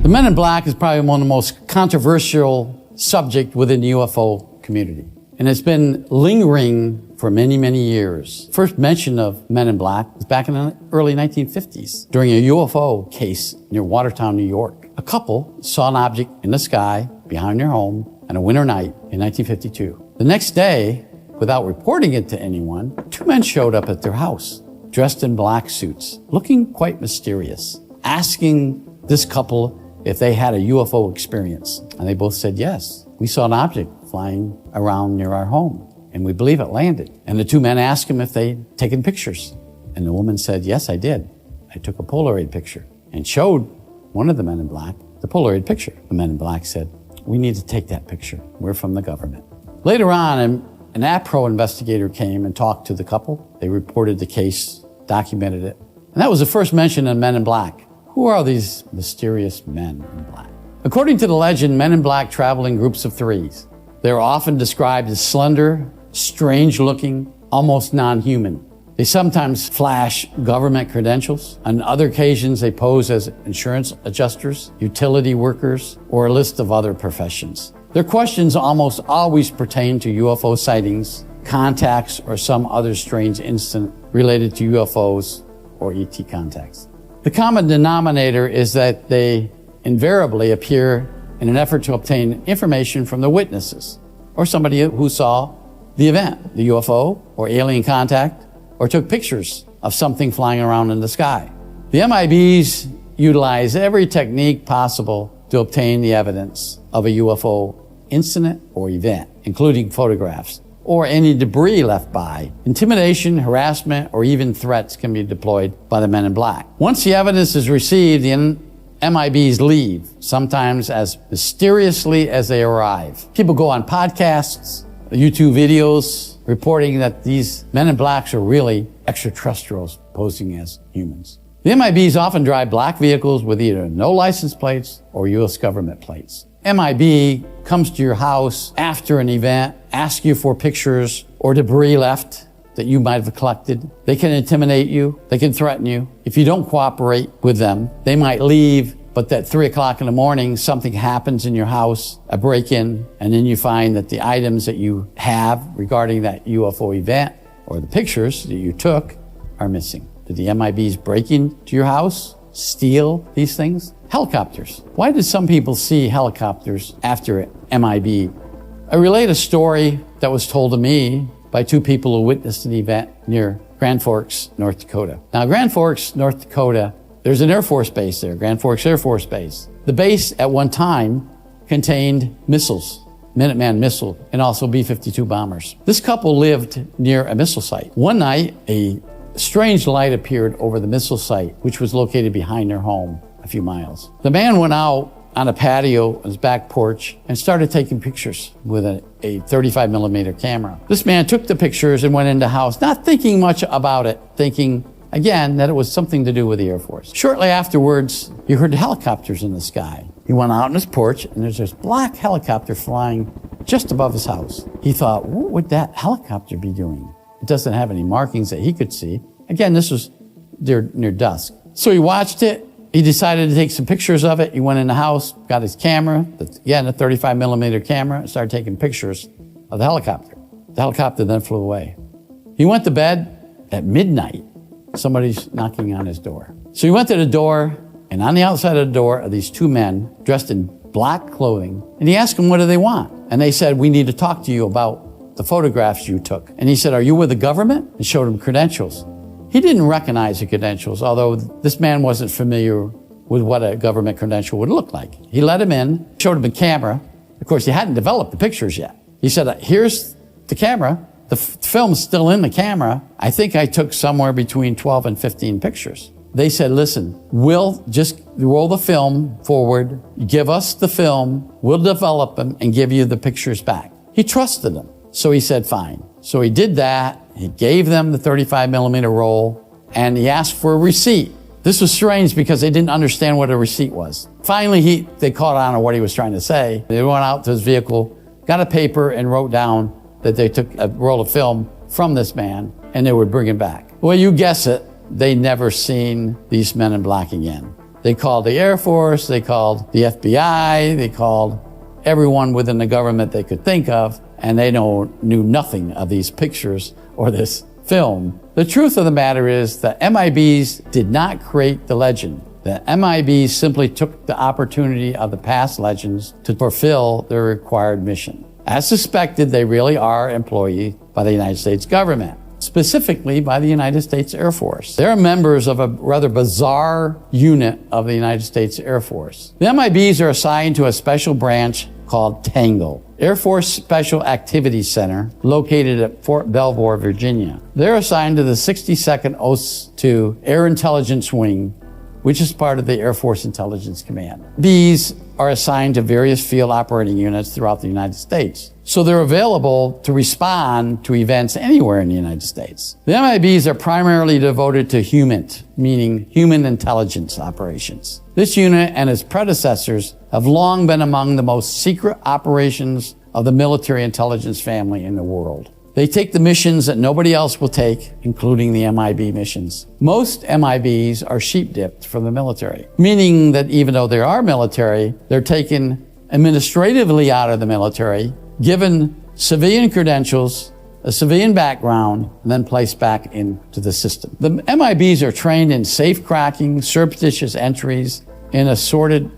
The Men in Black is probably one of the most controversial subjects within the UFO community. And it's been lingering for many, many years. First mention of Men in Black was back in the early 1950s during a UFO case near Watertown, New York. A couple saw an object in the sky behind their home on a winter night in 1952. The next day, without reporting it to anyone, two men showed up at their house, dressed in black suits, looking quite mysterious, asking this couple if they had a UFO experience. And they both said, yes, we saw an object flying around near our home, and we believe it landed. And the two men asked him if they'd taken pictures. And the woman said, yes, I did. I took a Polaroid picture and showed one of the Men in Black the Polaroid picture. The Men in Black said, we need to take that picture. We're from the government. Later on, an APRO investigator came and talked to the couple. They reported the case, documented it. And that was the first mention of Men in Black. Who are these mysterious men in black? According to the legend, Men in Black travel in groups of threes. They're often described as slender, strange-looking, almost non-human. They sometimes flash government credentials. On other occasions, they pose as insurance adjusters, utility workers, or a list of other professions. Their questions almost always pertain to UFO sightings, contacts, or some other strange incident related to UFOs or ET contacts. The common denominator is that they invariably appear in an effort to obtain information from the witnesses or somebody who saw the event, the UFO or alien contact, or took pictures of something flying around in the sky. The MIBs utilize every technique possible to obtain the evidence of a UFO incident or event, including photographs or any debris left by. Intimidation, harassment, or even threats can be deployed by the Men in Black. Once the evidence is received, the MIBs leave, sometimes as mysteriously as they arrive. People go on podcasts, YouTube videos, reporting that these Men in Blacks are really extraterrestrials posing as humans. The MIBs often drive black vehicles with either no license plates or U.S. government plates. MIB comes to your house after an event, asks you for pictures or debris left that you might have collected. They can intimidate you. They can threaten you. If you don't cooperate with them, they might leave, but at 3 o'clock in the morning, something happens in your house, a break-in, and then you find that the items that you have regarding that UFO event or the pictures that you took are missing. Did the MIBs break into your house, steal these things? Helicopters. Why did some people see helicopters after MIB? I relate a story that was told to me by two people who witnessed an event near Grand Forks, North Dakota. Now, Grand Forks, North Dakota, there's an Air Force base there, Grand Forks Air Force Base. The base at one time contained missiles, Minuteman missile, and also B-52 bombers. This couple lived near a missile site. One night, a strange light appeared over the missile site, which was located behind their home a few miles. The man went out on a patio on his back porch and started taking pictures with a 35 millimeter camera. This man took the pictures and went into the house, not thinking much about it, thinking, again, that it was something to do with the Air Force. Shortly afterwards, he heard helicopters in the sky. He went out on his porch and there's this black helicopter flying just above his house. He thought, what would that helicopter be doing? It doesn't have any markings that he could see. Again, this was near dusk. So he watched it. He decided to take some pictures of it. He went in the house, got his camera, again, a 35 millimeter camera, and started taking pictures of the helicopter. The helicopter then flew away. He went to bed at midnight. Somebody's knocking on his door. So he went to the door, and on the outside of the door are these two men dressed in black clothing. And he asked them, what do they want? And they said, we need to talk to you about the photographs you took. And he said, are you with the government? And showed him credentials. He didn't recognize the credentials, although this man wasn't familiar with what a government credential would look like. He let him in, showed him a camera. Of course, he hadn't developed the pictures yet. He said, here's the camera. The film's still in the camera. I think I took somewhere between 12 and 15 pictures. They said, listen, we'll just roll the film forward, give us the film, we'll develop them and give you the pictures back. He trusted them. So he said, fine. So he did that. He gave them the 35 millimeter roll and he asked for a receipt. This was strange because they didn't understand what a receipt was. Finally, they caught on to what he was trying to say. They went out to his vehicle, got a paper and wrote down that they took a roll of film from this man and they would bring him back. Well, you guess it, they never seen these Men in Black again. They called the Air Force, they called the FBI, they called everyone within the government they could think of, and they knew nothing of these pictures or this film. The truth of the matter is the MIBs did not create the legend. The MIBs simply took the opportunity of the past legends to fulfill their required mission. As suspected, they really are employed by the United States government, specifically by the United States Air Force. They're members of a rather bizarre unit of the United States Air Force. The MIBs are assigned to a special branch called TANGO, Air Force Special Activities Center, located at Fort Belvoir, Virginia. They're assigned to the 62nd OS-2 Air Intelligence Wing, which is part of the Air Force Intelligence Command. These are assigned to various field operating units throughout the United States. So they're available to respond to events anywhere in the United States. The MIBs are primarily devoted to HUMINT, meaning human intelligence operations. This unit and its predecessors have long been among the most secret operations of the military intelligence family in the world. They take the missions that nobody else will take, including the MIB missions. Most MIBs are sheep-dipped from the military, meaning that even though they are military, they're taken administratively out of the military, given civilian credentials, a civilian background, and then placed back into the system. The MIBs are trained in safe-cracking, surreptitious entries, and assorted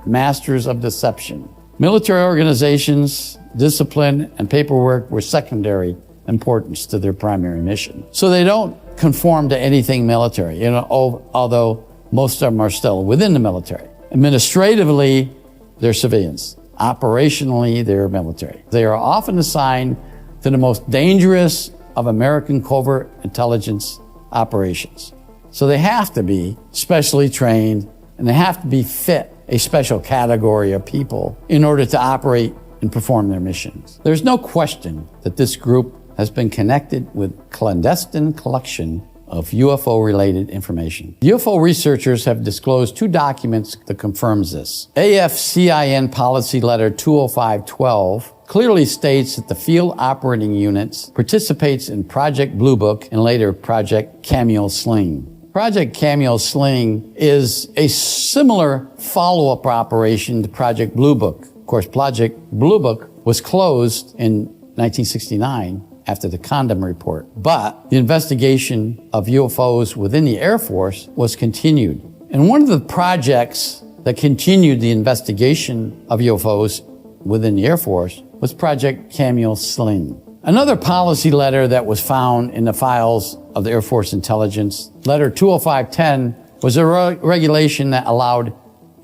masters of deception. Military organizations, discipline, and paperwork were secondary importance to their primary mission. So they don't conform to anything military, although most of them are still within the military. Administratively, they're civilians. Operationally, they're military. They are often assigned to the most dangerous of American covert intelligence operations. So they have to be specially trained, and they have to be fit a special category of people in order to operate and perform their missions. There's no question that this group has been connected with clandestine collection of UFO-related information. UFO researchers have disclosed 2 documents that confirms this. AFCIN Policy Letter 20512 clearly states that the field operating units participates in Project Blue Book and later Project Cameo Sling. Project Cameo Sling is a similar follow-up operation to Project Blue Book. Of course, Project Blue Book was closed in 1969 after the Condom Report, but the investigation of UFOs within the Air Force was continued. And one of the projects that continued the investigation of UFOs within the Air Force was Project Cameo Sling. Another policy letter that was found in the files of the Air Force Intelligence, Letter 20510, was a regulation that allowed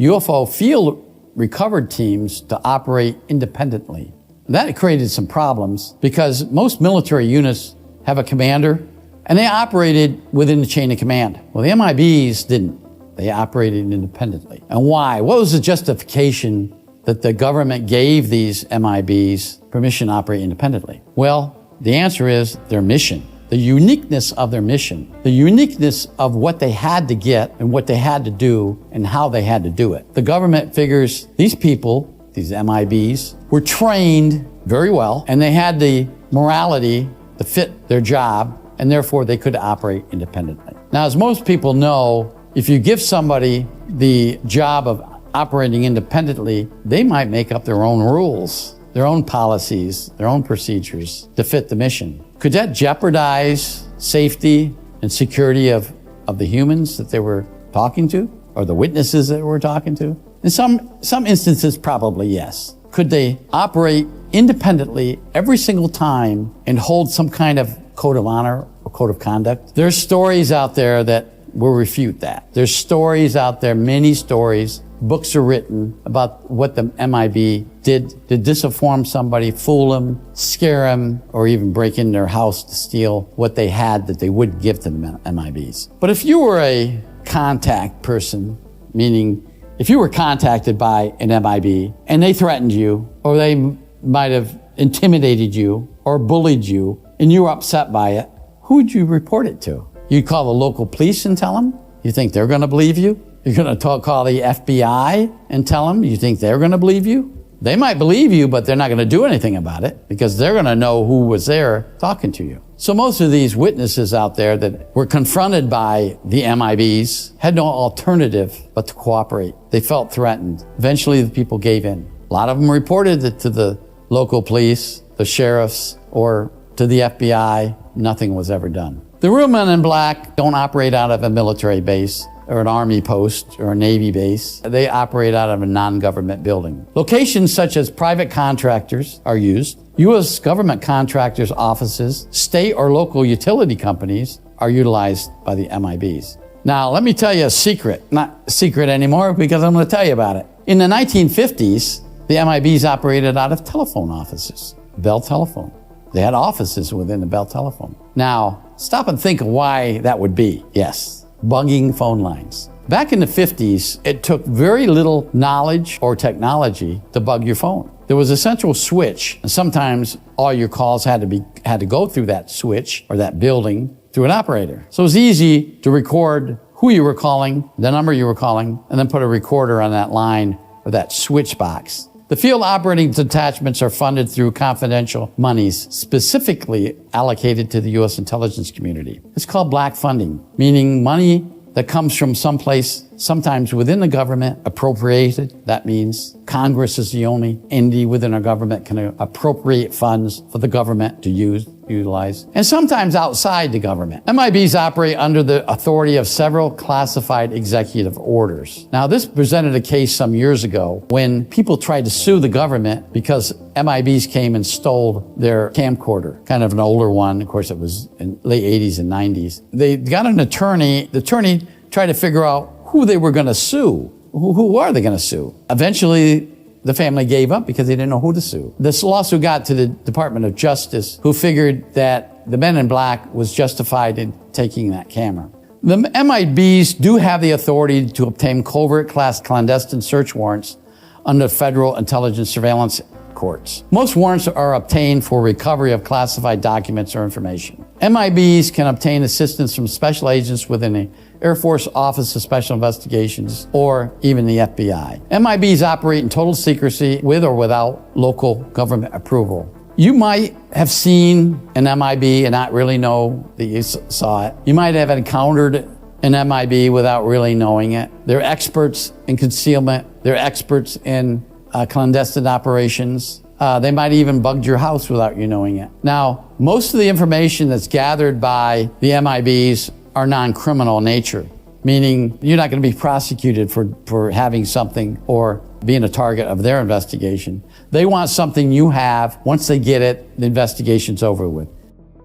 UFO field recovered teams to operate independently. That created some problems because most military units have a commander and they operated within the chain of command. Well, the MIBs didn't. They operated independently. And why? What was the justification that the government gave these MIBs permission to operate independently? Well, the answer is their mission, the uniqueness of their mission, the uniqueness of what they had to get and what they had to do and how they had to do it. The government figures these people, these MIBs, were trained very well and they had the morality to fit their job and therefore they could operate independently. Now, as most people know, if you give somebody the job of operating independently, they might make up their own rules, their own policies, their own procedures to fit the mission. Could that jeopardize safety and security of the humans that they were talking to or the witnesses that they were talking to? In some instances, probably yes. Could they operate independently every single time and hold some kind of code of honor or code of conduct? There's stories out there that will refute that. There's stories out there, many stories. Books are written about what the MIB did to disinform somebody, fool them, scare them, or even break in their house to steal what they had that they wouldn't give to the MIBs. But if you were a contact person, meaning if you were contacted by an MIB and they threatened you, or they might have intimidated you or bullied you, and you were upset by it, who would you report it to? You'd call the local police and tell them? You think they're going to believe you? You're going to call the FBI and tell them you think they're going to believe you? They might believe you, but they're not going to do anything about it because they're going to know who was there talking to you. So most of these witnesses out there that were confronted by the MIBs had no alternative but to cooperate. They felt threatened. Eventually, the people gave in. A lot of them reported it to the local police, the sheriffs, or to the FBI. Nothing was ever done. The real men in black don't operate out of a military base or an army post or a Navy base. They operate out of a non-government building. Locations such as private contractors are used. U.S. government contractors' offices, state or local utility companies are utilized by the MIBs. Now, let me tell you a secret. Not a secret anymore because I'm going to tell you about it. In the 1950s, the MIBs operated out of telephone offices, Bell Telephone. They had offices within the Bell Telephone. Now, stop and think of why that would be. Yes, bugging phone lines. Back in the 50s, it took very little knowledge or technology to bug your phone. There was a central switch, and sometimes all your calls had to go through that switch or that building through an operator. So it was easy to record who you were calling, the number you were calling, and then put a recorder on that line or that switch box. The field operating detachments are funded through confidential monies specifically allocated to the U.S. intelligence community. It's called black funding, meaning money that comes from someplace, sometimes within the government, appropriated. That means Congress is the only entity within our government can appropriate funds for the government to utilize, and sometimes outside the government. MIBs operate under the authority of several classified executive orders. Now, this presented a case some years ago when people tried to sue the government because MIBs came and stole their camcorder, kind of an older one. Of course, it was in late 80s and 90s. They got an attorney. The attorney tried to figure out who they were going to sue. Who are they going to sue? Eventually, the family gave up because they didn't know who to sue. This lawsuit got to the Department of Justice, who figured that the men in black was justified in taking that camera. The MIBs do have the authority to obtain covert class clandestine search warrants under federal intelligence surveillance courts. Most warrants are obtained for recovery of classified documents or information. MIBs can obtain assistance from special agents within the Air Force Office of Special Investigations or even the FBI. MIBs operate in total secrecy with or without local government approval. You might have seen an MIB and not really know that you saw it. You might have encountered an MIB without really knowing it. They're experts in concealment. They're experts in clandestine operations. They might even bugged your house without you knowing it. Now, most of the information that's gathered by the MIBs are non-criminal in nature, meaning you're not going to be prosecuted for having something or being a target of their investigation. They want something you have. Once they get it, the investigation's over with.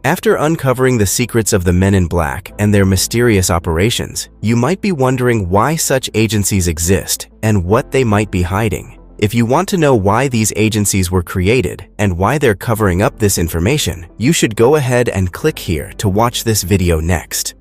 After uncovering the secrets of the Men in Black and their mysterious operations, you might be wondering why such agencies exist and what they might be hiding. If you want to know why these agencies were created and why they're covering up this information, you should go ahead and click here to watch this video next.